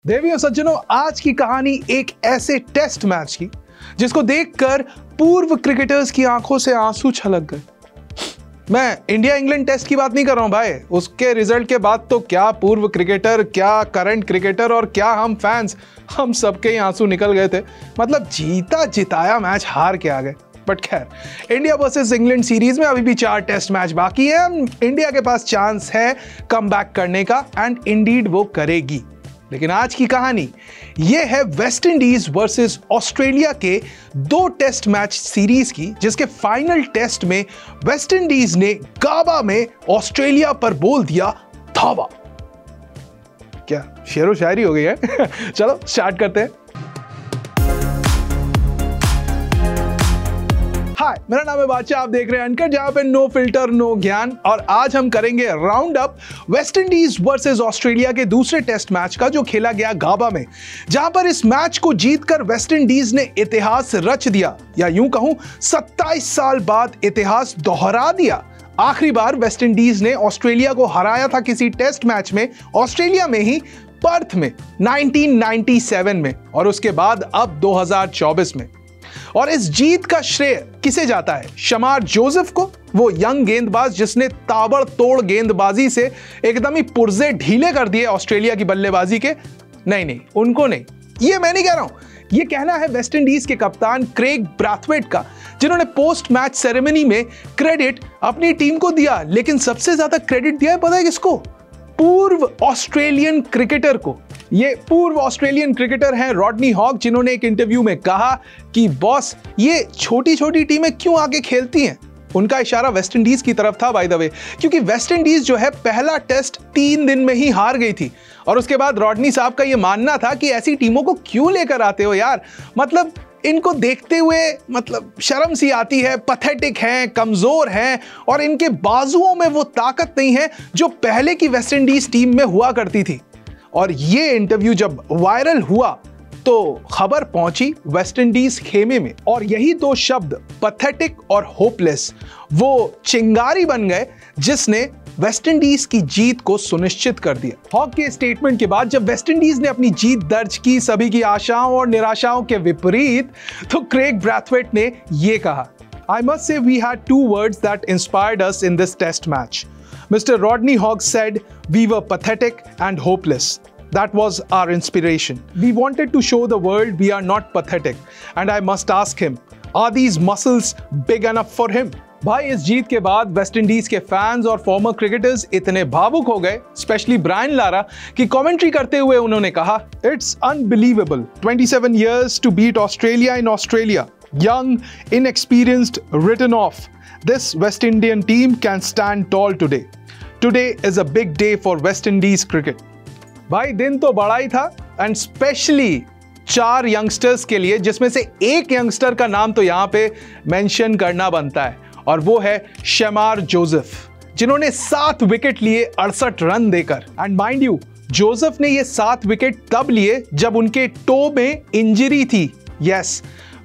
देवियों सज्जनों, आज की कहानी एक ऐसे टेस्ट मैच की जिसको देखकर पूर्व क्रिकेटर्स की आंखों से आंसू छलक गए। मैं इंडिया इंग्लैंड टेस्ट की बात नहीं कर रहा हूं भाई, उसके रिजल्ट के बाद तो क्या पूर्व क्रिकेटर, क्या करंट क्रिकेटर और क्या हम फैंस, हम सबके ही आंसू निकल गए थे। मतलब जीता जिताया मैच हार के आ गए। बट खैर, इंडिया वर्सेस इंग्लैंड सीरीज में अभी भी 4 टेस्ट मैच बाकी है। इंडिया के पास चांस है कमबैक करने का एंड इंडीड वो करेगी। लेकिन आज की कहानी ये है वेस्ट इंडीज वर्सेस ऑस्ट्रेलिया के 2 टेस्ट मैच सीरीज की, जिसके फाइनल टेस्ट में वेस्ट इंडीज ने गाबा में ऑस्ट्रेलिया पर बोल दिया धावा। क्या शेरो शायरी हो गई है? चलो स्टार्ट करते हैं। हाय, मेरा नाम है बादशाह, आप देख रहे हैं अनकट, जहां पे नो फिल्टर नो ज्ञान। और आज हम करेंगे round up West Indies versus Australia के दूसरे टेस्ट मैच का, जो खेला गया गाबा में, जहां पर इस मैच को जीतकर वेस्ट इंडीज ने इतिहास रच दिया, या यूं कहूं 27 साल बाद इतिहास दोहरा दिया। आखिरी बार वेस्ट इंडीज ने ऑस्ट्रेलिया को हराया था किसी टेस्ट मैच में, ऑस्ट्रेलिया में ही, पर्थ में 1997 में, और उसके बाद अब 2024 में। और इस जीत का श्रेय किसे जाता है? शमार जोसेफ को, वो यंग गेंदबाज जिसने ताबड़तोड़ गेंदबाजी से एकदम ही पुर्जे ढीले कर दिए ऑस्ट्रेलिया की बल्लेबाजी के? नहीं, उनको नहीं। ये मैं नहीं कह रहा हूं, ये कहना है वेस्ट इंडीज के कप्तान क्रेग ब्रैथवेट का, जिन्होंने पोस्ट मैच सेरेमनी में क्रेडिट अपनी टीम को दिया। लेकिन सबसे ज्यादा क्रेडिट दिया है पता है किसको? पूर्व ऑस्ट्रेलियन क्रिकेटर को। ये पूर्व ऑस्ट्रेलियन क्रिकेटर हैं रॉडनी हॉग, जिन्होंने एक इंटरव्यू में कहा कि बॉस, ये छोटी छोटी टीमें क्यों आगे खेलती हैं। उनका इशारा वेस्ट इंडीज की तरफ था बाय द वे, क्योंकि वेस्ट इंडीज जो है पहला टेस्ट 3 दिन में ही हार गई थी। और उसके बाद रॉडनी साहब का यह मानना था कि ऐसी टीमों को क्यों लेकर आते हो यार, मतलब इनको देखते हुए मतलब शर्म सी आती है, पैथेटिक हैं, कमजोर हैं, और इनके बाजुओं में वो ताकत नहीं है जो पहले की वेस्ट इंडीज टीम में हुआ करती थी। और ये इंटरव्यू जब वायरल हुआ तो खबर पहुंची वेस्ट इंडीज खेमे में, और यही 2 शब्द, पैथेटिक और होपलेस, वो चिंगारी बन गए जिसने वेस्ट इंडीज की जीत को सुनिश्चित कर दिया। हॉग के स्टेटमेंट के बाद जब वेस्ट इंडीज ने अपनी जीत दर्ज की, सभी की आशाओं और निराशाओं के विपरीत, तो क्रेग ब्रैथवेट ने यह कहा, I must say we had 2 words that inspired us in this test match. Mr. Rodney Hogg said we were pathetic and hopeless. That was our inspiration. We wanted to show the world we are not pathetic. And I must ask him, are these muscles big enough for him? भाई, इस जीत के बाद West Indies के fans और farmer cricketers इतने भावुक हो गए, स्पेशली ब्रायन लारा, कि कमेंट्री करते हुए उन्होंने कहा, it's unbelievable, 27 years to beat Australia in Australia. Young, inexperienced, written off. This West Indian team can stand tall today. Today is a big day for West Indies cricket. भाई, दिन तो बड़ा ही था, एंड स्पेशली 4 यंगस्टर्स के लिए, जिसमें से एक यंगस्टर का नाम तो यहां पे मेंशन करना बनता है, और वो है शमार जोसेफ, जिन्होंने 7 विकेट लिए 68 रन देकर। एंड माइंड यू, जोसेफ ने ये 7 विकेट तब लिए जब उनके टो में इंजरी थी। यस,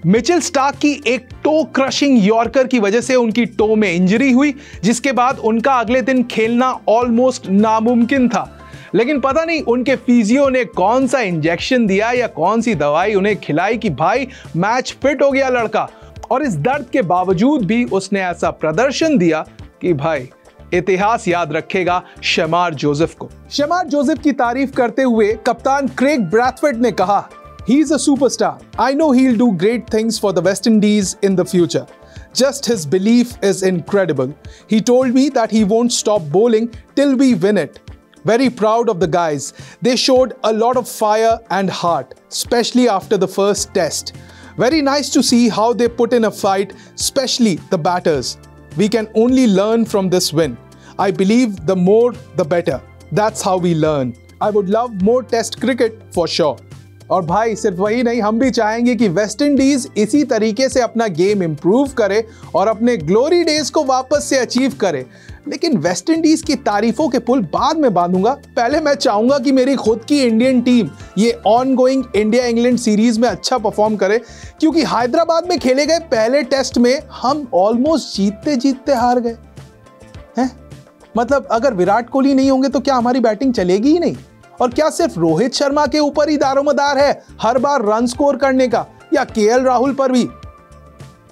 मिचेल स्टार्क की एक टो क्रशिंग यॉर्कर की वजह से उनकी टो में इंजरी हुई, जिसके बाद उनका अगले दिन खेलना ऑलमोस्ट नामुमकिन था। लेकिन पता नहीं उनके फिजियो ने कौन सा इंजेक्शन दिया या कौन सी दवाई उन्हें खिलाई कि भाई मैच फिट हो गया लड़का, और इस दर्द के बावजूद भी उसने ऐसा प्रदर्शन दिया कि भाई इतिहास याद रखेगा शमार जोसेफ को। शमार जोसेफ की तारीफ करते हुए कप्तान क्रेग ब्रैथवेट ने कहा, he is a superstar. I know he'll do great things for the West Indies in the future. Just his belief is incredible. He told me that he won't stop bowling till we win it. Very proud of the guys. They showed a lot of fire and heart, especially after the first test. Very nice to see how they put in a fight, especially the batters. We can only learn from this win. I believe the more the better. That's how we learn. I would love more test cricket for sure. और भाई, सिर्फ वही नहीं, हम भी चाहेंगे कि West Indies इसी तरीके से अपना गेम इंप्रूव करे और अपने ग्लोरी डेज को वापस से अचीव करे। लेकिन वेस्ट इंडीज की तारीफों के पुल बाद में बांधूंगा। पहले मैं चाहूंगा कि मेरी खुद की इंडियन टीम ये ऑनगोइंग इंडिया इंग्लैंड सीरीज में अच्छा परफॉर्म करे, क्योंकि हैदराबाद में खेले गए पहले टेस्ट में हम ऑलमोस्ट जीतते जीतते हार गए हैं। मतलब अगर विराट कोहली नहीं होंगे तो क्या हमारी बैटिंग चलेगी ही नहीं? और क्या सिर्फ रोहित शर्मा के ऊपर ही दारोमदार है हर बार रन स्कोर करने का, या केएल राहुल पर भी?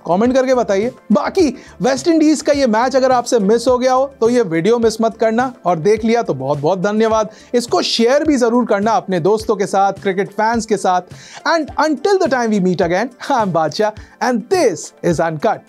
कमेंट करके बताइए। बाकी वेस्ट इंडीज का ये मैच अगर आपसे मिस हो गया हो तो ये वीडियो मिस मत करना, और देख लिया तो बहुत बहुत धन्यवाद। इसको शेयर भी जरूर करना अपने दोस्तों के साथ, क्रिकेट फैंस के साथ। And until the time we meet again, I am Badshah and this is uncut.